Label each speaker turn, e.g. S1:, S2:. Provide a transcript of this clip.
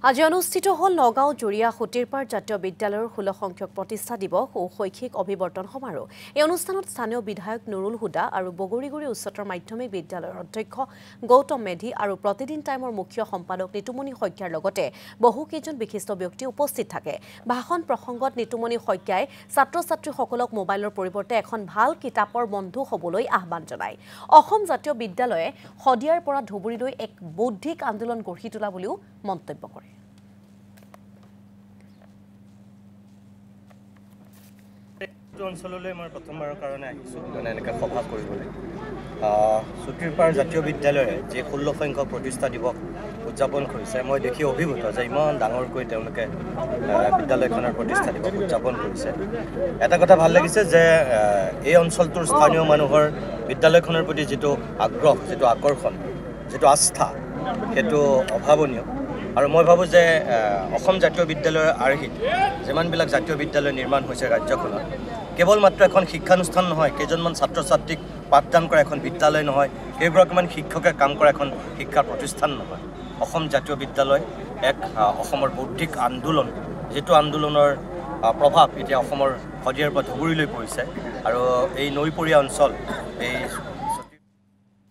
S1: আজি অনুষ্ঠিত হল নগাঁও জুৰিয়া সতীৰপাৰ জাতীয় বিদ্যালয়ৰ 16 সংখ্যক প্ৰতিষ্ঠা দিৱস ও শৈক্ষিক অভিৱৰ্তন সমাৰোহ। এই অনুষ্ঠানত স্থানীয় বিধায়ক নুৰুল হুদা আৰু বগৰীগুৰি উচ্চতৰ মাধ্যমিক বিদ্যালয়ৰ অধ্যক্ষ গৌতম মেধি আৰু প্ৰতিদিন টাইমৰ মুখ্য সম্পাদক নিতুমণি শইকীয়াৰ লগতে বহুকেইজন বিশিষ্ট ব্যক্তি উপস্থিত থাকে। ভাষণ প্ৰসংগত নিতুমণি শইকীয়াই ছাত্ৰ-ছাত্ৰীসকলক মোবাইলৰ পৰিৱৰ্তে এখন ভাল কিতাপৰ বন্ধু হ'বলৈ আহ্বান জনায়। অসম জাতীয় বিদ্যালয়ে শদিয়াৰ পৰা ধুবুৰীলৈ এক বৌদ্ধিক আন্দোলন গঢ়ি তোলা বুলিও মন্তব্য কৰে।
S2: অঞ্চললৈ মই প্ৰথমবাৰৰ কাৰণে আহিছোঁ মানে এনেকৈ সভা কৰিবলৈ। সতীৰপাৰ জাতীয় বিদ্যালয়ে যি 16 সংখ্যক প্ৰতিষ্ঠা দিৱস উদযাপন কৰিছে মই দেখি অভিভূত যে ইমান ডাঙৰকৈ তেওঁলোকে বিদ্যালয়খনৰ প্ৰতিষ্ঠা দিৱস উদযাপন কৰিছে। এটা কথা ভাল লাগিছে যে এই অঞ্চলটোৰ স্থানীয় মানুহৰ বিদ্যালয়খনৰ প্ৰতি যিটো আগ্ৰহ, যিটো আকৰ্ষণ, যিটো আস্থা, সেইটো অভাৱনীয়। আৰু মই ভাবোঁ যে অসম জাতীয় বিদ্যালয়ৰ আৰ্হিত যিমানবিলাক জাতীয় বিদ্যালয় নিৰ্মাণ হৈছে ৰাজ্যখনত, কেৱল মাত্ৰ এখন শিক্ষানুষ্ঠান নহয়, কেইজনমান ছাত্ৰ ছাত্ৰীক পাঠদান কৰা এখন বিদ্যালয় নহয়, কেইগৰাকীমান শিক্ষকে কাম কৰা এখন শিক্ষা প্ৰতিষ্ঠান নহয়। অসম জাতীয় বিদ্যালয় এক অসমৰ বৌদ্ধিক আন্দোলন, যিটো আন্দোলনৰ প্ৰভাৱ এতিয়া অসমৰ শদিয়াৰ পৰা ধুবুৰীলৈ পৰিছে। আৰু এই নৈপৰীয়া অঞ্চল, এই